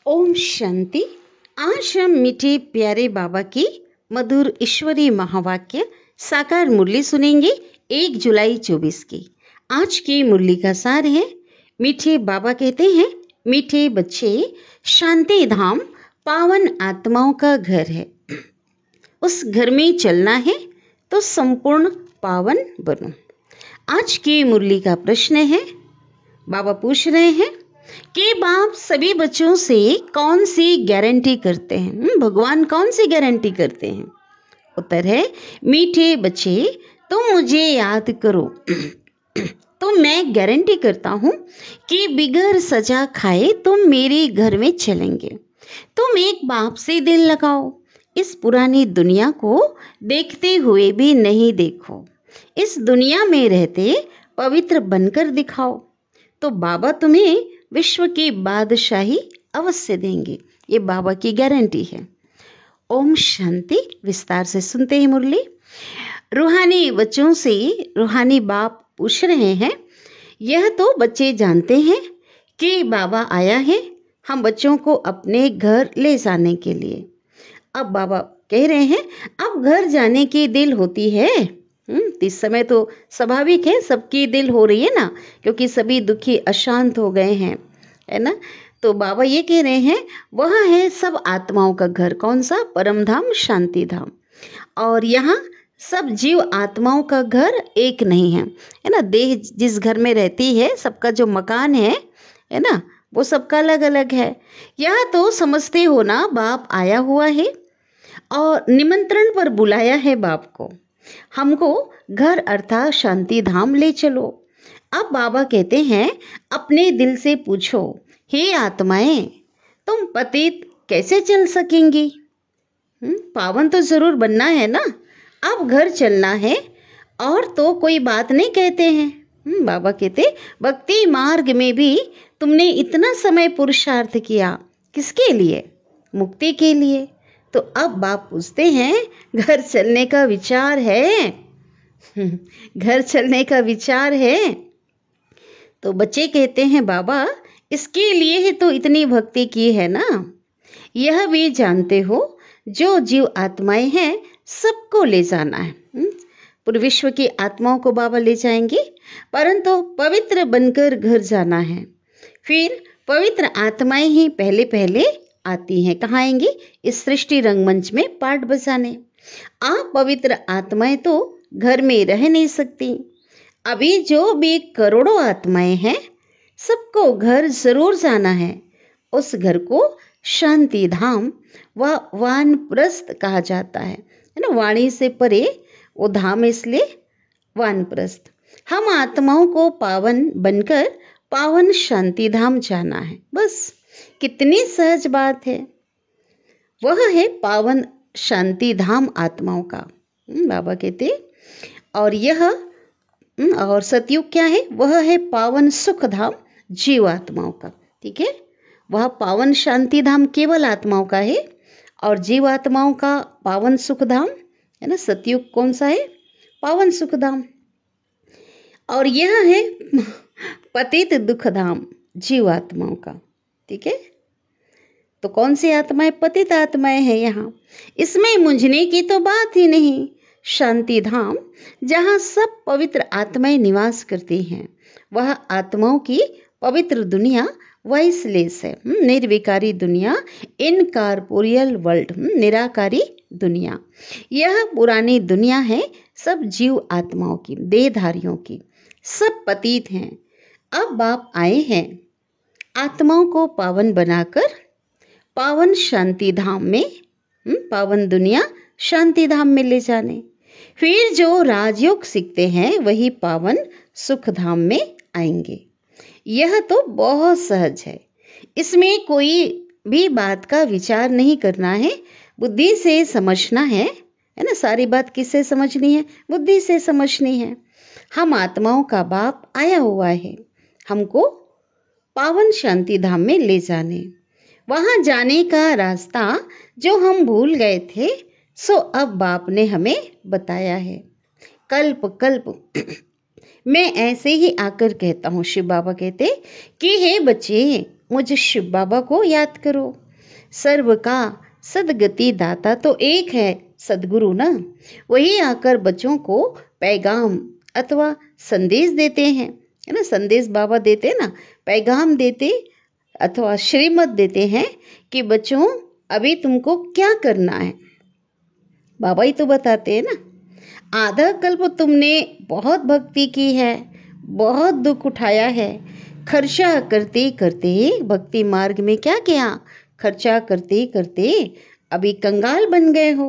ओम शांति। आज हम मीठे प्यारे बाबा की मधुर ईश्वरी महावाक्य साकार मुरली सुनेंगे 1 जुलाई 24 की। आज की मुरली का सार है, मीठे बाबा कहते हैं, मीठे बच्चे, शांति धाम पावन आत्माओं का घर है। उस घर में चलना है तो संपूर्ण पावन बनो। आज की मुरली का प्रश्न है, बाबा पूछ रहे हैं कि बाप सभी बच्चों से कौन सी गारंटी करते हैं? भगवान कौन सी गारंटी करते हैं? उत्तर है, मीठे बच्चे तुम मुझे याद करो तो मैं गारंटी करता हूँ कि बिगर सजा खाए तुम मेरे घर में चलेंगे। तुम एक बाप से दिल लगाओ, इस पुरानी दुनिया को देखते हुए भी नहीं देखो, इस दुनिया में रहते पवित्र बनकर दिखाओ, तो बाबा तुम्हें विश्व की बादशाही अवश्य देंगे। ये बाबा की गारंटी है। ओम शांति। विस्तार से सुनते हैं मुरली। रूहानी बच्चों से रूहानी बाप पूछ रहे हैं, यह तो बच्चे जानते हैं कि बाबा आया है हम बच्चों को अपने घर ले जाने के लिए। अब बाबा कह रहे हैं, अब घर जाने की दिल होती है। इस समय तो स्वाभाविक है, सबकी दिल हो रही है ना, क्योंकि सभी दुखी अशांत हो गए हैं, है ना। तो बाबा ये कह रहे हैं, वह है सब आत्माओं का घर। कौन सा? परम धाम, शांति धाम। और यहाँ सब जीव आत्माओं का घर एक नहीं है ना। देह जिस घर में रहती है, सबका जो मकान है ना, वो सबका अलग अलग है। यह तो समझते हो ना, बाप आया हुआ है और निमंत्रण पर बुलाया है बाप को, हमको घर अर्थात शांति धाम ले चलो। अब बाबा कहते हैं, अपने दिल से पूछो, हे आत्माएं, तुम पतित कैसे चल सकेंगी? पावन तो जरूर बनना है ना। अब घर चलना है और तो कोई बात नहीं कहते हैं। बाबा कहते, भक्ति मार्ग में भी तुमने इतना समय पुरुषार्थ किया, किसके लिए? मुक्ति के लिए। तो अब बाप पूछते हैं, घर चलने का विचार है? घर चलने का विचार है? तो बच्चे कहते हैं, बाबा इसके लिए ही तो इतनी भक्ति की है ना। यह भी जानते हो, जो जीव आत्माएं हैं सबको ले जाना है। पूरे विश्व की आत्माओं को बाबा ले जाएंगे, परंतु पवित्र बनकर घर जाना है। फिर पवित्र आत्माएं ही पहले पहले आती हैं। कहाँ आएंगी? इस सृष्टि रंगमंच में पाठ बजाने। आप पवित्र आत्माएं तो घर में रह नहीं सकती। अभी जो भी करोड़ों आत्माएं हैं, सबको घर जरूर जाना है। उस घर को शांति धाम व वानप्रस्थ कहा जाता है ना। वाणी से परे वो धाम, इसलिए वानप्रस्थ। हम आत्माओं को पावन बनकर पावन शांति धाम जाना है। बस कितनी सहज बात है। वह है पावन शांति धाम आत्माओं का। बाबा कहते, और यह और सतयुग क्या है? वह है पावन सुख धाम जीव आत्माओं का। ठीक है, वह पावन शांति धाम केवल आत्माओं का है और जीव आत्माओं का पावन सुख धाम है ना। सतयुग कौन सा है? पावन सुख धाम। और यह है पतित दुख धाम जीव आत्माओं का। ठीक है, तो कौन सी आत्माएं? पतित आत्माएं हैं यहाँ। इसमें मुंझने की तो बात ही नहीं। शांति धाम जहाँ सब पवित्र आत्माएं निवास करती हैं, वह आत्माओं की पवित्र दुनिया वाइसलेस है। निर्विकारी दुनिया, इनकॉर्पोरियल वर्ल्ड, निराकारी दुनिया। यह पुरानी दुनिया है सब जीव आत्माओं की, देहधारियों की। सब पतित हैं। अब बाप आए हैं आत्माओं को पावन बनाकर पावन शांति धाम में, पावन दुनिया शांति धाम में ले जाने। फिर जो राजयोग सीखते हैं वही पावन सुख धाम में आएंगे। यह तो बहुत सहज है, इसमें कोई भी बात का विचार नहीं करना है, बुद्धि से समझना है ना। सारी बात किससे समझनी है? बुद्धि से समझनी है। हम आत्माओं का बाप आया हुआ है हमको पावन शांति धाम में ले जाने। वहां जाने का रास्ता जो हम भूल गए थे, सो अब बाप ने हमें बताया है। कल्प कल्प मैं ऐसे ही आकर कहता हूँ, शिव बाबा कहते कि हे बच्चे, मुझ शिव बाबा को याद करो। सर्व का सदगति दाता तो एक है सदगुरु ना, वही आकर बच्चों को पैगाम अथवा संदेश देते हैं, है ना। संदेश बाबा देते हैं ना, पैगाम देते अथवा श्रीमत देते हैं कि बच्चों अभी तुमको क्या करना है। बाबा ही तो बताते हैं ना। आधा कल्प तुमने बहुत भक्ति की है, बहुत दुख उठाया है, खर्चा करते करते भक्ति मार्ग में क्या किया, खर्चा करते करते अभी कंगाल बन गए हो।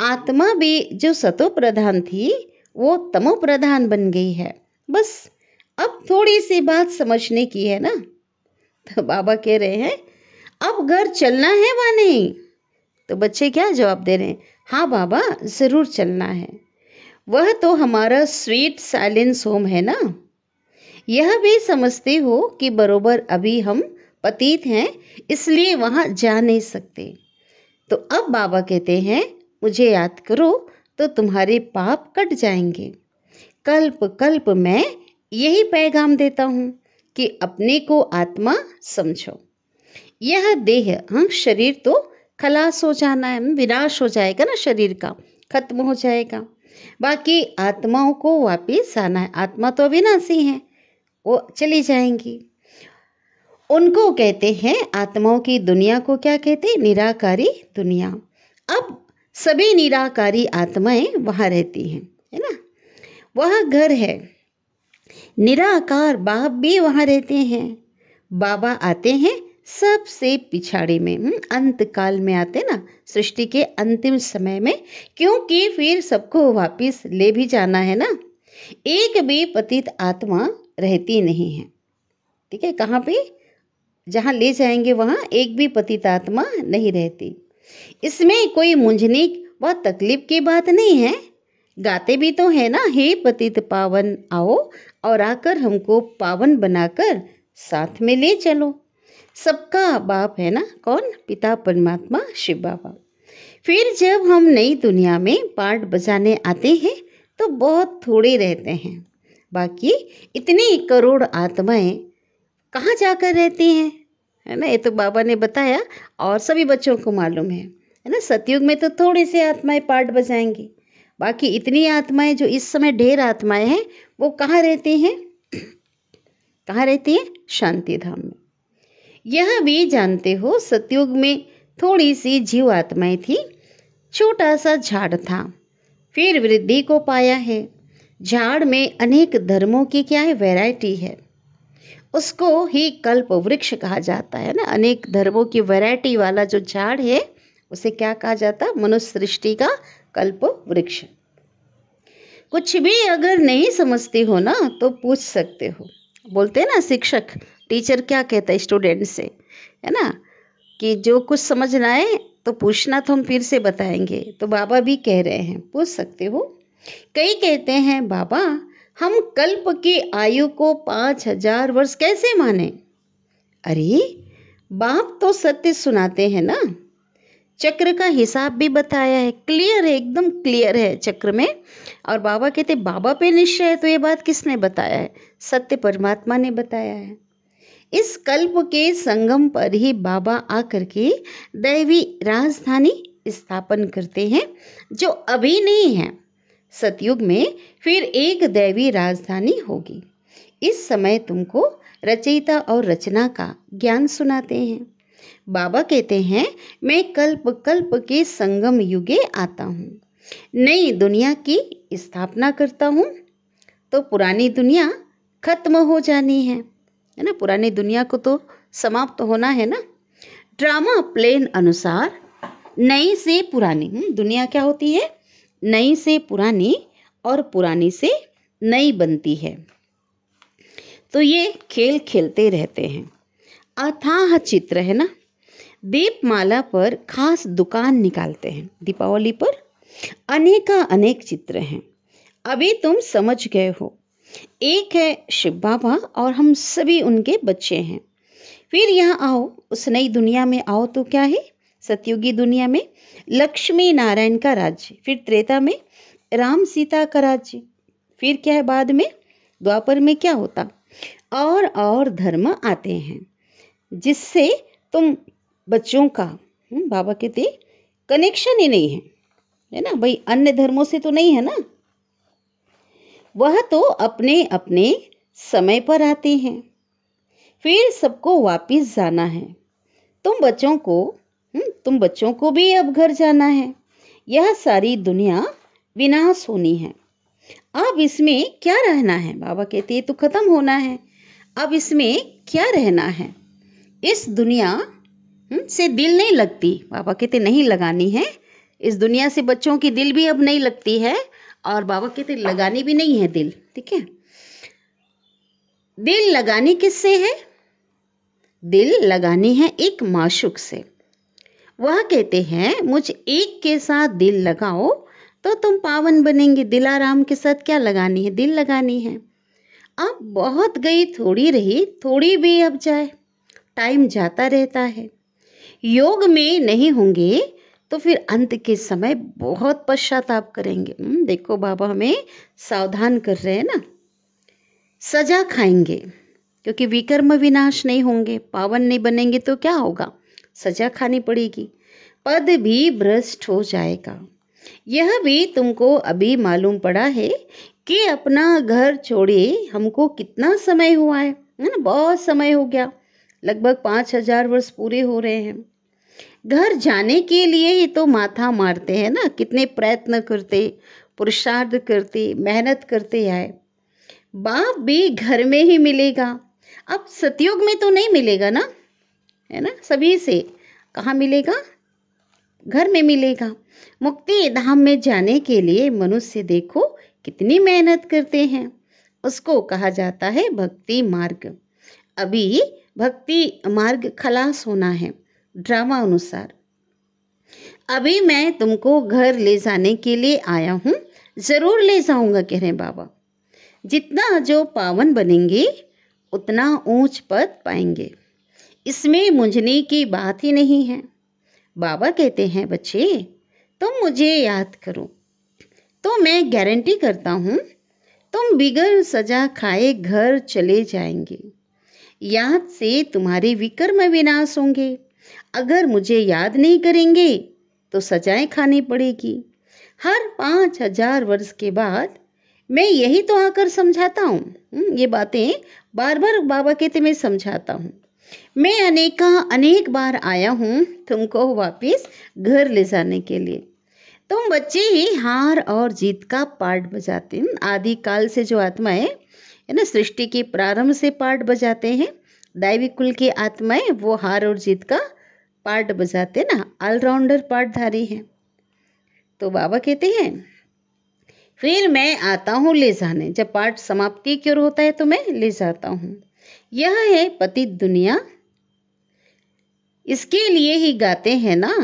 आत्मा भी जो सतो प्रधान थी वो तमो प्रधान बन गई है। बस अब थोड़ी सी बात समझने की है ना। तो बाबा कह रहे हैं अब घर चलना है वा नहीं। तो बच्चे क्या जवाब दे रहे हैं, हाँ बाबा जरूर चलना है। वह तो हमारा स्वीट साइलेंस होम है ना। यह भी समझते हो कि बरोबर अभी हम पतित हैं, इसलिए वहां जा नहीं सकते। तो अब बाबा कहते हैं मुझे याद करो तो तुम्हारे पाप कट जाएंगे। कल्प कल्प मैं यही पैगाम देता हूँ कि अपने को आत्मा समझो। यह देह, हाँ शरीर तो खलास हो जाना है, विनाश हो जाएगा ना, शरीर का खत्म हो जाएगा। बाकी आत्माओं को वापिस आना है। आत्मा तो अविनाशी है, वो चली जाएंगी। उनको कहते हैं, आत्माओं की दुनिया को क्या कहते हैं, निराकारी दुनिया। अब सभी निराकारी आत्माएं वहां रहती हैं, है ना। वह घर है। निराकार बाप भी वहां रहते हैं। बाबा आते हैं सबसे पिछाड़ी में, अंत काल में आते ना, सृष्टि के अंतिम समय में, क्योंकि फिर सबको वापिस ले भी जाना है ना। एक भी पतित आत्मा रहती नहीं है, ठीक है। कहाँ पे, जहाँ ले जाएंगे वहाँ एक भी पतित आत्मा नहीं रहती। इसमें कोई मुंझने व तकलीफ की बात नहीं है। गाते भी तो है ना, हे पतित पावन आओ और आकर हमको पावन बनाकर साथ में ले चलो। सबका बाप है ना, कौन, पिता परमात्मा शिव बाबा। फिर जब हम नई दुनिया में पार्ट बजाने आते हैं तो बहुत थोड़े रहते हैं। बाकी इतनी करोड़ आत्माएं कहाँ जाकर रहती हैं, है ना। ये तो बाबा ने बताया और सभी बच्चों को मालूम है ना। सतयुग में तो थोड़ी सी आत्माएं पार्ट बजाएंगी, बाकी इतनी आत्माएं जो इस समय ढेर आत्माएं हैं वो कहाँ रहती हैं, कहाँ रहती है, शांति धाम में। यह भी जानते हो सतयुग में थोड़ी सी जीव आत्माएं थी, छोटा सा झाड़ था, फिर वृद्धि को पाया है। झाड़ में अनेक धर्मों की क्या है, वैरायटी है, उसको ही कल्प वृक्ष कहा जाता है ना। अनेक धर्मों की वैरायटी वाला जो झाड़ है उसे क्या कहा जाता है, मनुष्य सृष्टि का कल्प वृक्ष। कुछ भी अगर नहीं समझते हो ना तो पूछ सकते हो। बोलते हैं ना शिक्षक, टीचर क्या कहता है स्टूडेंट से, है ना, कि जो कुछ समझ ना आए तो पूछना, तो हम फिर से बताएंगे। तो बाबा भी कह रहे हैं पूछ सकते हो। कई कहते हैं बाबा हम कल्प की आयु को 5000 वर्ष कैसे माने। अरे बाप तो सत्य सुनाते हैं ना। चक्र का हिसाब भी बताया है, क्लियर है, एकदम क्लियर है चक्र में। और बाबा कहते बाबा पे निश्चय है, तो ये बात किसने बताया है, सत्य परमात्मा ने बताया है। इस कल्प के संगम पर ही बाबा आकर के दैवी राजधानी स्थापन करते हैं, जो अभी नहीं है। सतयुग में फिर एक दैवी राजधानी होगी। इस समय तुमको रचयिता और रचना का ज्ञान सुनाते हैं। बाबा कहते हैं मैं कल्प कल्प के संगम युगे आता हूँ, नई दुनिया की स्थापना करता हूँ। तो पुरानी दुनिया खत्म हो जानी है ना, पुरानी दुनिया को तो समाप्त होना है ना। ड्रामा प्लेन अनुसार नई से पुरानी दुनिया क्या होती है, नई से पुरानी और पुरानी से नई बनती है। तो ये खेल खेलते रहते हैं। अथाह चित्र है ना। दीपमाला पर खास दुकान निकालते हैं, दीपावली पर अनेका अनेक चित्र हैं। अभी तुम समझ गए हो, एक है शिव बाबा और हम सभी उनके बच्चे हैं। फिर यहाँ आओ, उस नई दुनिया में आओ तो क्या है, सतयुगी दुनिया में लक्ष्मी नारायण का राज्य, फिर त्रेता में राम सीता का राज्य, फिर क्या है बाद में द्वापर में क्या होता, और धर्म आते हैं। जिससे तुम बच्चों का बाबा कहते कनेक्शन ही नहीं है ना भाई, अन्य धर्मों से तो नहीं है ना, वह तो अपने अपने समय पर आते हैं, फिर सबको वापिस जाना है। तुम बच्चों को भी अब घर जाना है। यह सारी दुनिया विनाश होनी है। अब इसमें क्या रहना है? बाबा कहते हैं तो खत्म होना है। अब इसमें क्या रहना है? इस दुनिया से दिल नहीं लगती। बाबा कहते नहीं लगानी है। इस दुनिया से बच्चों की दिल भी अब नहीं लगती है, और बाबा कहते लगानी भी नहीं है दिल। ठीक है, दिल लगानी किससे है? दिल लगानी है एक माशूक से। वह कहते हैं मुझ एक के साथ दिल लगाओ तो तुम पावन बनेंगे। दिलाराम के साथ क्या लगानी है? दिल लगानी है। अब बहुत गई थोड़ी रही, थोड़ी भी अब जाए, टाइम जाता रहता है। योग में नहीं होंगे तो फिर अंत के समय बहुत पश्चाताप करेंगे। देखो बाबा हमें सावधान कर रहे हैं ना। सजा खाएंगे क्योंकि विकर्म विनाश नहीं होंगे, पावन नहीं बनेंगे तो क्या होगा? सजा खानी पड़ेगी, पद भी भ्रष्ट हो जाएगा। यह भी तुमको अभी मालूम पड़ा है कि अपना घर छोड़े हमको कितना समय हुआ है ना? बहुत समय हो गया, लगभग 5000 वर्ष पूरे हो रहे हैं। घर जाने के लिए ही तो माथा मारते हैं ना, कितने प्रयत्न करते, पुरुषार्थ करते, मेहनत करते आए। बाप भी घर में ही मिलेगा। अब सतयुग में तो नहीं मिलेगा ना, है ना? सभी से कहाँ मिलेगा? घर में मिलेगा। मुक्ति धाम में जाने के लिए मनुष्य देखो कितनी मेहनत करते हैं। उसको कहा जाता है भक्ति मार्ग। अभी भक्ति मार्ग खलास होना है ड्रामा अनुसार। अभी मैं तुमको घर ले जाने के लिए आया हूँ, जरूर ले जाऊंगा कह रहे बाबा। जितना जो पावन बनेंगे उतना ऊंच पद पाएंगे, इसमें मुंझने की बात ही नहीं है। बाबा कहते हैं बच्चे तुम मुझे याद करो तो मैं गारंटी करता हूँ तुम बिगर सजा खाए घर चले जाएंगे। याद से तुम्हारे विकर्म विनाश होंगे। अगर मुझे याद नहीं करेंगे तो सजाएं खानी पड़ेगी। हर 5000 वर्ष के बाद मैं यही तो आकर समझाता हूँ। ये बातें बार बार बाबा कहते मैं समझाता हूँ। मैं अनेक बार आया हूँ तुमको वापिस घर ले जाने के लिए। तुम बच्चे ही हार और जीत का पार्ट बजाते हैं। आदि काल से जो आत्माएं है ना, सृष्टि के प्रारंभ से पार्ट बजाते हैं। दैवी कुल की आत्माएं वो हार और जीत का पार्ट बजाते ना, ऑलराउंडर पार्टधारी हैं। तो बाबा कहते हैं फिर मैं आता हूँ ले जाने। जब पाठ समाप्ति की ओर होता है तो मैं ले जाता हूँ। यह है पतित दुनिया। इसके लिए ही गाते हैं ना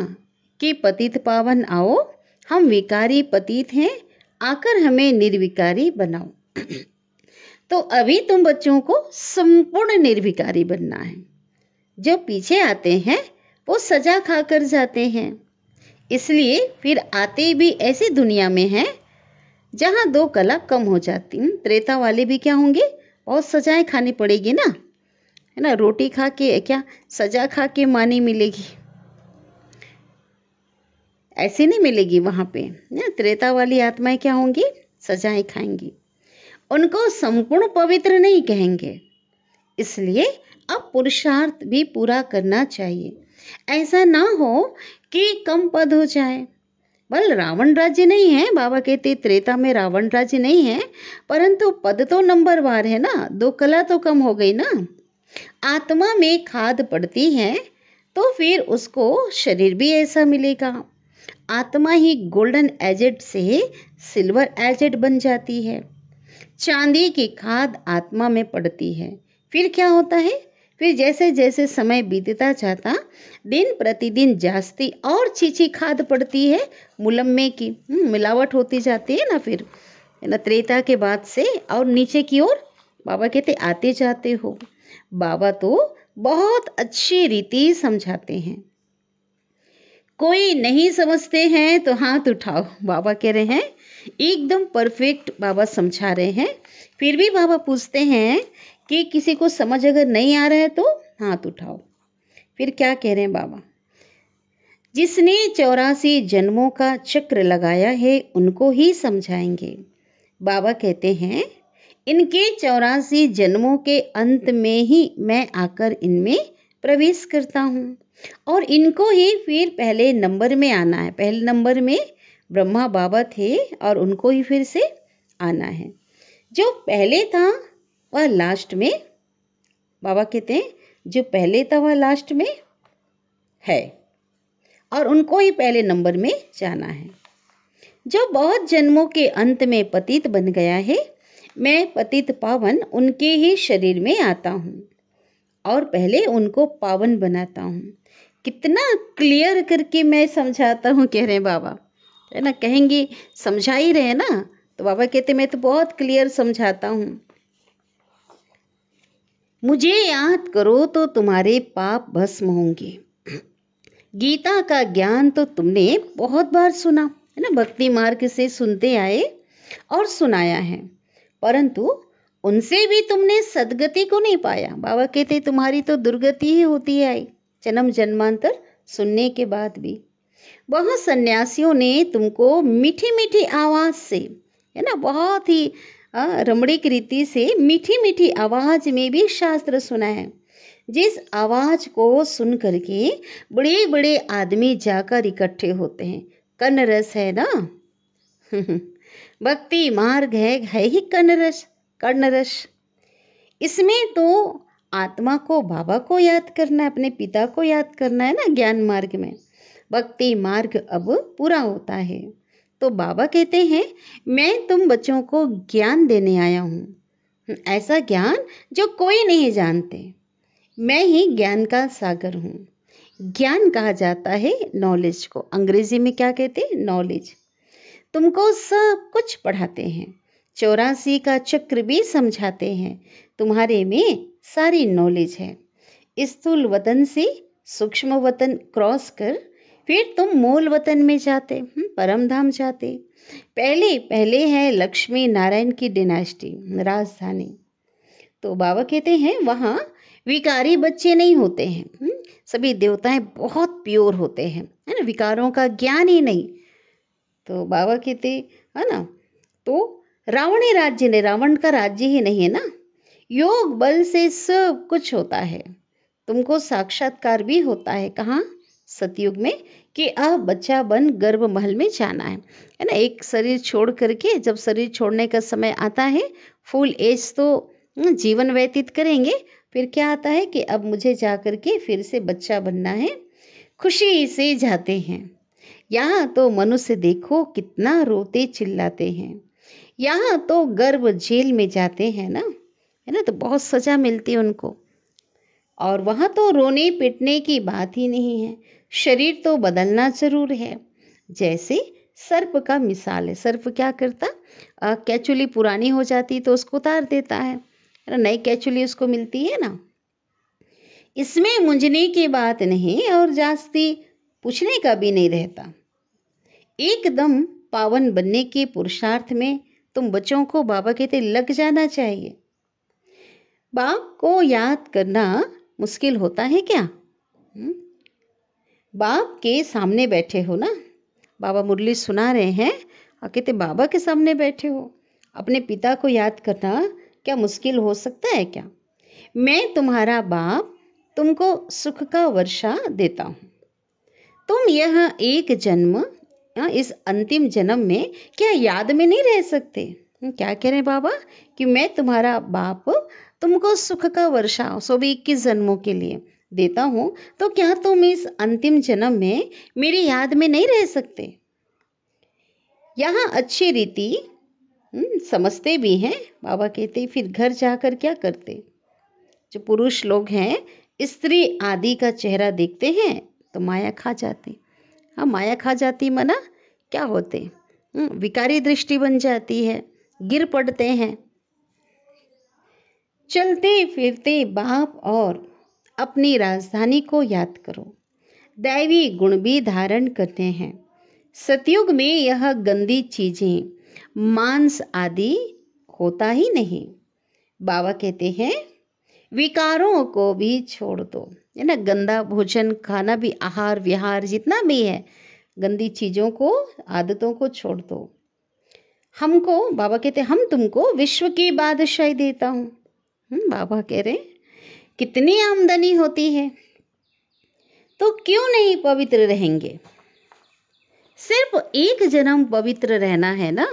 कि पतित पावन आओ, हम विकारी पतित हैं, आकर हमें निर्विकारी बनाओ। तो अभी तुम बच्चों को संपूर्ण निर्विकारी बनना है। जो पीछे आते हैं वो सजा खाकर जाते हैं, इसलिए फिर आते भी ऐसी दुनिया में हैं जहाँ 2 कला कम हो जाती। त्रेता वाले भी क्या होंगे? बहुत सजाएं खानी पड़ेगी ना, है ना? रोटी खा के क्या सजा खा के मानी मिलेगी? ऐसी नहीं मिलेगी वहाँ पे ना। त्रेता वाली आत्माएं क्या होंगी? सजाएं खाएंगी। उनको संपूर्ण पवित्र नहीं कहेंगे। इसलिए अब पुरुषार्थ भी पूरा करना चाहिए। ऐसा ना हो कि कम पद हो जाए। बल रावण राज्य नहीं है, बाबा कहते त्रेता में रावण राज्य नहीं है, परंतु पद तो नंबरवार है ना, 2 कला तो कम हो गई ना। आत्मा में खाद पड़ती है तो फिर उसको शरीर भी ऐसा मिलेगा। आत्मा ही गोल्डन एजेड से सिल्वर एजेड बन जाती है। चांदी की खाद आत्मा में पड़ती है। फिर क्या होता है? फिर जैसे जैसे समय बीतता जाता दिन प्रतिदिन जास्ती और चीची खाद पड़ती है, मुलम्मे की मिलावट होती जाती है ना। फिर है ना, त्रेता के बाद से और नीचे की ओर बाबा कहते आते जाते हो। बाबा तो बहुत अच्छी रीति समझाते हैं। कोई नहीं समझते हैं तो हाथ उठाओ। बाबा कह रहे हैं एकदम परफेक्ट बाबा समझा रहे हैं। फिर भी बाबा पूछते हैं कि किसी को समझ अगर नहीं आ रहा है तो हाथ उठाओ। फिर क्या कह रहे हैं बाबा, जिसने 84 जन्मों का चक्र लगाया है उनको ही समझाएंगे। बाबा कहते हैं इनके 84 जन्मों के अंत में ही मैं आकर इनमें प्रवेश करता हूँ और इनको ही फिर पहले नंबर में आना है। पहले नंबर में ब्रह्मा बाबा थे और उनको ही फिर से आना है। जो पहले था वह लास्ट में, बाबा कहते हैं जो पहले था वह लास्ट में है और उनको ही पहले नंबर में जाना है। जो बहुत जन्मों के अंत में पतित बन गया है, मैं पतित पावन उनके ही शरीर में आता हूँ और पहले उनको पावन बनाता हूँ। कितना क्लियर करके मैं समझाता हूँ, कह रहे हैं बाबा, है ना। कहेंगे समझा ही रहे ना, तो बाबा कहते मैं तो बहुत क्लियर समझाता हूँ। मुझे याद करो तो तुम्हारे पाप भस्म होंगे। गीता का ज्ञान तो तुमने बहुत बार सुना है ना, भक्ति मार्ग से सुनते आए और सुनाया है, परंतु उनसे भी तुमने सदगति को नहीं पाया। बाबा कहते तुम्हारी तो दुर्गति ही होती आई जन्म जन्मांतर सुनने के बाद भी। वह सन्यासियों ने तुमको मीठी मीठी आवाज से, है ना, बहुत ही रमणीक रीति से मीठी मीठी आवाज में भी शास्त्र सुना है, जिस आवाज को सुन करके बड़े बड़े आदमी जाकर इकट्ठे होते हैं। कर्ण रस है ना भक्ति मार्ग है ही कर्ण रस। इसमें तो आत्मा को बाबा को याद करना है, अपने पिता को याद करना है ना। ज्ञान मार्ग में भक्ति मार्ग अब पूरा होता है, तो बाबा कहते हैं मैं तुम बच्चों को ज्ञान देने आया हूँ, ऐसा ज्ञान जो कोई नहीं जानते। मैं ही ज्ञान का सागर हूँ। ज्ञान कहा जाता है नॉलेज को, अंग्रेजी में क्या कहते हैं, नॉलेज। तुमको सब कुछ पढ़ाते हैं, 84 का चक्र भी समझाते हैं, तुम्हारे में सारी नॉलेज है। स्थूल वतन से सूक्ष्म वतन क्रॉस कर फिर तुम मूल वतन में जाते, परम धाम जाते। पहले पहले है लक्ष्मी नारायण की डिनास्टी, राजधानी। तो बाबा कहते हैं वहाँ विकारी बच्चे नहीं होते हैं, सभी देवताएं बहुत प्योर होते हैं, है ना, विकारों का ज्ञान ही नहीं। तो बाबा कहते है ना, तो रावणी राज्य ने, रावण का राज्य ही नहीं है ना, योग बल से सब कुछ होता है। तुमको साक्षात्कार भी होता है, कहाँ, सतयुग में, कि अब बच्चा बन गर्भ महल में जाना है ना। एक शरीर छोड़ करके जब शरीर छोड़ने का समय आता है, फुल एज तो जीवन व्यतीत करेंगे, फिर क्या आता है कि अब मुझे जा करके फिर से बच्चा बनना है। खुशी से जाते हैं। यहाँ तो मनुष्य देखो कितना रोते चिल्लाते हैं, यहाँ तो गर्भ जेल में जाते हैं ना, है ना, तो बहुत सजा मिलती है उनको। और वहाँ तो रोने पिटने की बात ही नहीं है, शरीर तो बदलना जरूर है। जैसे सर्प का मिसाल है, सर्प क्या करता, कैचुली पुरानी हो जाती तो उसको उतार देता है ना, नई कैचुली उसको मिलती है ना। इसमें मुंझने की बात नहीं और जास्ती पूछने का भी नहीं रहता। एकदम पावन बनने के पुरुषार्थ में तुम बच्चों को बाबा कहते लग जाना चाहिए। बाप को याद करना मुश्किल होता है क्या? बाप के सामने बैठे हो ना, बाबा मुरली सुना रहे हैं और कहते बाबा के सामने बैठे हो, अपने पिता को याद करना क्या मुश्किल हो सकता है क्या? मैं तुम्हारा बाप तुमको सुख का वर्षा देता हूँ। तुम यह एक जन्म, इस अंतिम जन्म में क्या याद में नहीं रह सकते? क्या कह रहे हैं बाबा कि मैं तुम्हारा बाप तुमको सुख का वर्षा 121 जन्मों के लिए देता हूँ, तो क्या तुम इस अंतिम जन्म में मेरी याद में नहीं रह सकते? यहाँ अच्छी रीति समझते भी हैं। बाबा कहते फिर घर जाकर क्या करते? जो पुरुष लोग हैं, स्त्री आदि का चेहरा देखते हैं तो माया खा जाती। हाँ, माया खा जाती मना क्या होते, विकारी दृष्टि बन जाती है, गिर पड़ते हैं। चलते फिरते बाप और अपनी राजधानी को याद करो। दैवी गुण भी धारण करते हैं। सतयुग में यह गंदी चीजें, मांस आदि होता ही नहीं। बाबा कहते हैं विकारों को भी छोड़ दो, है ना। गंदा भोजन खाना भी, आहार विहार जितना भी है, गंदी चीज़ों को, आदतों को छोड़ दो। हमको बाबा कहते हम तुमको विश्व की बादशाही देता हूँ। बाबा कह रहे कितनी आमदनी होती है तो क्यों नहीं पवित्र रहेंगे। सिर्फ एक जन्म पवित्र रहना है ना।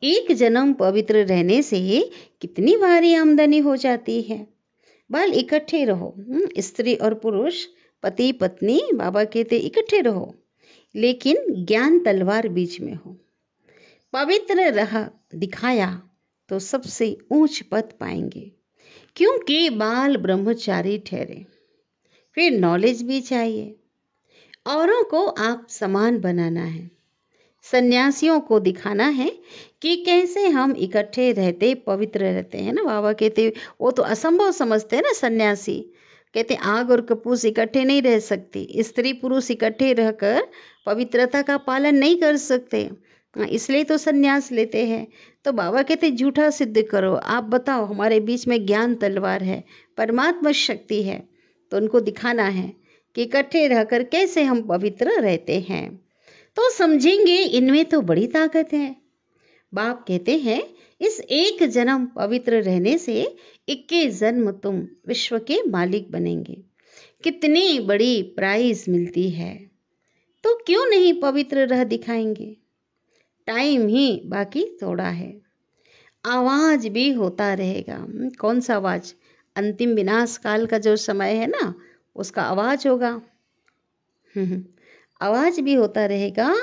एक जन्म पवित्र रहने से कितनी भारी आमदनी हो जाती है। बल इकट्ठे रहो, स्त्री और पुरुष, पति पत्नी, बाबा कहते इकट्ठे रहो, लेकिन ज्ञान तलवार बीच में हो। पवित्र रह दिखाया तो सबसे ऊंच पद पाएंगे, क्योंकि बाल ब्रह्मचारी ठहरे। फिर नॉलेज भी चाहिए, औरों को आप समान बनाना है। सन्यासियों को दिखाना है कि कैसे हम इकट्ठे रहते, पवित्र रहते हैं ना। बाबा कहते वो तो असंभव समझते हैं ना सन्यासी। कहते आग और कपूस इकट्ठे नहीं रह सकती, स्त्री पुरुष इकट्ठे रहकर पवित्रता का पालन नहीं कर सकते, इसलिए तो सन्यास लेते हैं। तो बाबा कहते झूठा सिद्ध करो, आप बताओ हमारे बीच में ज्ञान तलवार है, परमात्मा शक्ति है। तो उनको दिखाना है कि इकट्ठे रहकर कैसे हम पवित्र रहते हैं, तो समझेंगे इनमें तो बड़ी ताकत है। बाप कहते हैं इस एक जन्म पवित्र रहने से 21 जन्म तुम विश्व के मालिक बनेंगे। कितनी बड़ी प्राइज मिलती है, तो क्यों नहीं पवित्र रह दिखाएंगे। टाइम ही बाकी थोड़ा है। आवाज भी होता रहेगा। कौन सा आवाज? अंतिम विनाश काल का जो समय है ना, उसका आवाज होगा। आवाज भी होता रहेगा,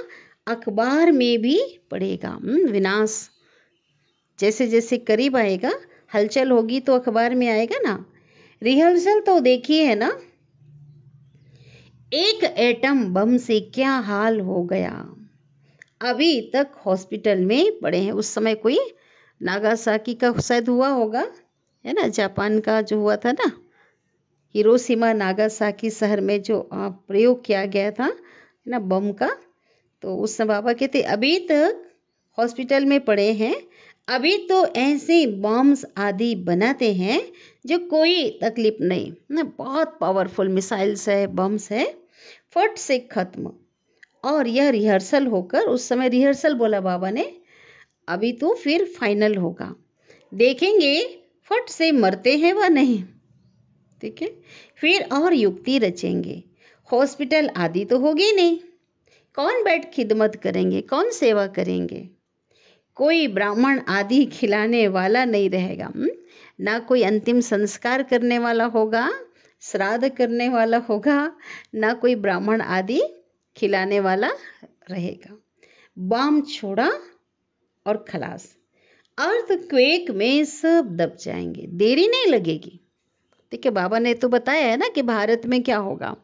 अखबार में भी पड़ेगा। विनाश जैसे जैसे करीब आएगा, हलचल होगी तो अखबार में आएगा ना। रिहर्सल तो देखिए है ना, एक एटम बम से क्या हाल हो गया। अभी तक हॉस्पिटल में पड़े हैं। उस समय कोई नागासाकी का शायद हुआ होगा, है ना, जापान का जो हुआ था ना, हिरोशिमा नागासाकी शहर में जो प्रयोग किया गया था ना बम का। तो उस समय बाबा कहते अभी तक हॉस्पिटल में पड़े हैं। अभी तो ऐसे बम्स आदि बनाते हैं जो कोई तकलीफ नहीं ना, बहुत पावरफुल मिसाइल्स है, बम्स है, फट से खत्म। और यह रिहर्सल होकर, उस समय रिहर्सल बोला बाबा ने, अभी तो फिर फाइनल होगा, देखेंगे फट से मरते हैं व नहीं। ठीक है, फिर और युक्ति रचेंगे। हॉस्पिटल आदि तो होगी नहीं, कौन बैठ खिदमत करेंगे, कौन सेवा करेंगे। कोई ब्राह्मण आदि खिलाने वाला नहीं रहेगा, ना कोई अंतिम संस्कार करने वाला होगा, श्राद्ध करने वाला होगा, ना कोई ब्राह्मण आदि खिलाने वाला रहेगा। बम छोड़ा और खलास। अर्थक्वेक में सब दब जाएंगे, देरी नहीं लगेगी। ठीक है, बाबा ने तो बताया है ना कि भारत में क्या होगा।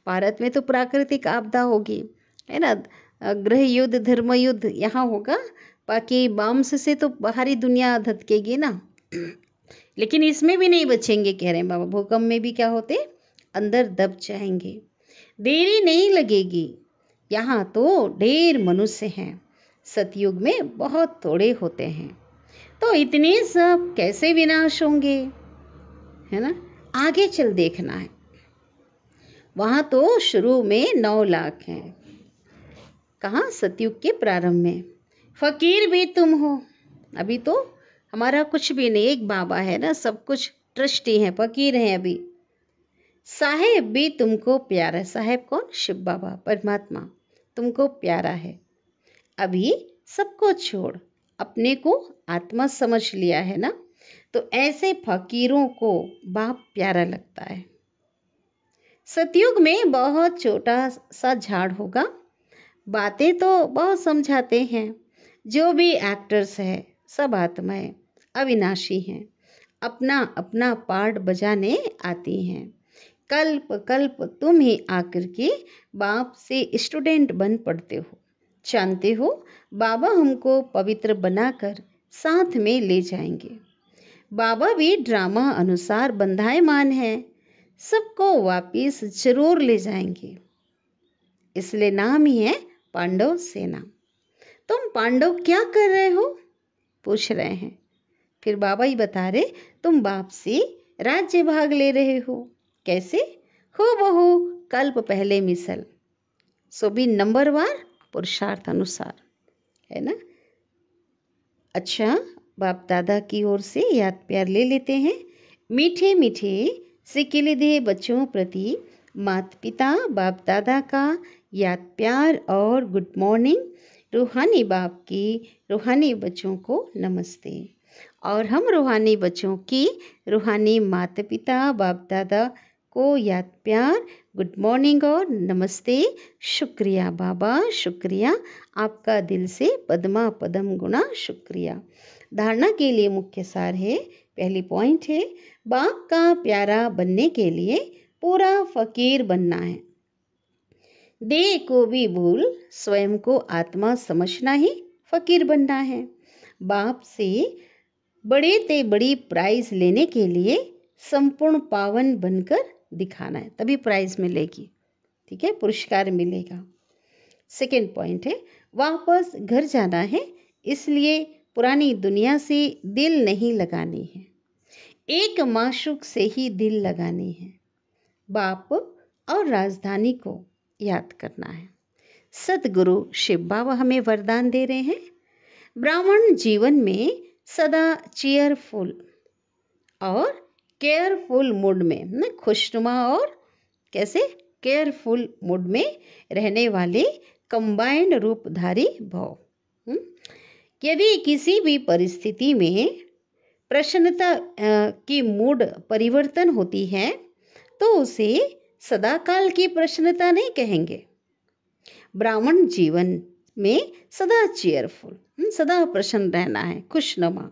भारत में तो प्राकृतिक आपदा होगी, है ना, गृह युद्ध, धर्म युद्ध यहाँ होगा। बाकी बम्स से तो बाहरी दुनिया धधकेगी ना। लेकिन इसमें भी नहीं बचेंगे, कह रहे हैं बाबा। भूकंप में भी क्या होते, अंदर दब जाएंगे, देरी नहीं लगेगी। यहाँ तो ढेर मनुष्य हैं, सतयुग में बहुत थोड़े होते हैं। तो इतने सब कैसे विनाश होंगे, है ना। आगे चल देखना है। वहाँ तो शुरू में 9 लाख हैं। कहाँ? सतयुग के प्रारंभ में। फकीर भी तुम हो। अभी तो हमारा कुछ भी नहीं, एक बाबा है ना, सब कुछ ट्रस्टी हैं, फकीर हैं अभी। साहेब भी तुमको प्यारा है। साहेब कौन? शिव बाबा, परमात्मा तुमको प्यारा है। अभी सबको छोड़ अपने को आत्मा समझ लिया है ना, तो ऐसे फकीरों को बाप प्यारा लगता है। सतयुग में बहुत छोटा सा झाड़ होगा। बातें तो बहुत समझाते हैं। जो भी एक्टर्स हैं सब आत्माएं अविनाशी हैं, अपना अपना पार्ट बजाने आती हैं। कल्प कल्प तुम ही आकर के बाप से स्टूडेंट बन पड़ते हो। जानते हो बाबा हमको पवित्र बनाकर साथ में ले जाएंगे। बाबा भी ड्रामा अनुसार बंधायमान है, सबको वापिस जरूर ले जाएंगे। इसलिए नाम ही है पांडव सेना। तुम पांडव क्या कर रहे हो, पूछ रहे हैं। फिर बाबा ही बता रहे, तुम बाप से राज्य भाग ले रहे हो। कैसे? हूबहू कल्प पहले मिसल। सो भी नंबरवार पुरुषार्थ अनुसार, है ना। अच्छा, बाप दादा की ओर से याद प्यार ले लेते हैं। मीठे मीठे सिकिलिदे बच्चों प्रति माता पिता बाप दादा का याद प्यार और गुड मॉर्निंग। रूहानी बाप की रूहानी बच्चों को नमस्ते। और हम रूहानी बच्चों की रूहानी माता पिता बाप दादा को याद प्यार, गुड मॉर्निंग और नमस्ते। शुक्रिया बाबा, शुक्रिया, आपका दिल से पद्मा पदम गुणा शुक्रिया। धारणा के लिए मुख्य सार है, पहली पॉइंट है, बाप का प्यारा बनने के लिए पूरा फकीर बनना है। देह को भी भूल स्वयं को आत्मा समझना ही फकीर बनना है। बाप से बड़े ते बड़ी प्राइज लेने के लिए संपूर्ण पावन बनकर दिखाना है, तभी प्राइज मिलेगी, ठीक है, पुरस्कार मिलेगा। सेकेंड पॉइंट है, वापस घर जाना है, इसलिए पुरानी दुनिया से दिल नहीं लगानी है, एक माशूक से ही दिल लगानी है। बाप और राजधानी को याद करना है। सदगुरु शिव बाबा हमें वरदान दे रहे हैं, ब्राह्मण जीवन में सदा चीयरफुल और केयरफुल मूड में, खुशनुमा और कैसे केयरफुल मूड में रहने वाले कंबाइंड रूपधारी भव। यदि किसी भी परिस्थिति में प्रसन्नता की मूड परिवर्तन होती है तो उसे सदाकाल की प्रसन्नता नहीं कहेंगे। ब्राह्मण जीवन में सदा चीयरफुल, सदा प्रसन्न रहना है, खुशनुमा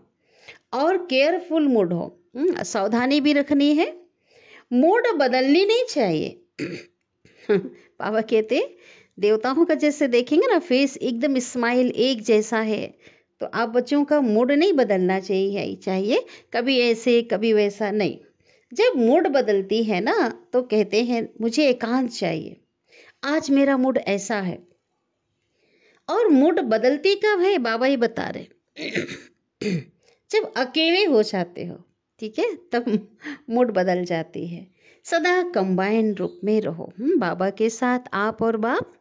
और केयरफुल मूड हो, सावधानी भी रखनी है, मूड बदलनी नहीं चाहिए। बाबा कहते देवताओं का जैसे देखेंगे ना, फेस एकदम स्माइल एक जैसा है, तो आप बच्चों का मूड नहीं बदलना चाहिए कभी ऐसे कभी वैसा नहीं। जब मूड बदलती है ना तो कहते हैं मुझे एकांत चाहिए, आज मेरा मूड ऐसा है। और मूड बदलती कब है, बाबा ही बता रहे, जब अकेले हो जाते हो, ठीक है, तब मूड बदल जाती है। सदा कंबाइन रूप में रहो, बाबा के साथ आप और बाप,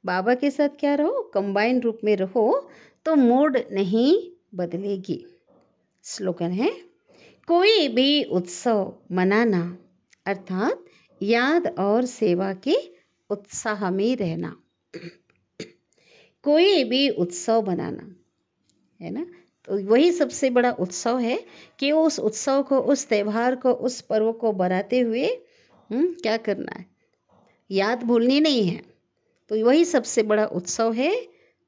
बाबा के साथ क्या रहो, कंबाइन रूप में रहो तो मूड नहीं बदलेगी। स्लोगन है, कोई भी उत्सव मनाना अर्थात याद और सेवा के उत्साह में रहना। कोई भी उत्सव बनाना है ना, तो वही सबसे बड़ा उत्सव है कि उस उत्सव को, उस त्यौहार को, उस पर्व को बनाते हुए क्या करना है, याद भूलनी नहीं है। तो वही सबसे बड़ा उत्सव है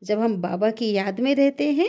जब हम बाबा की याद में रहते हैं।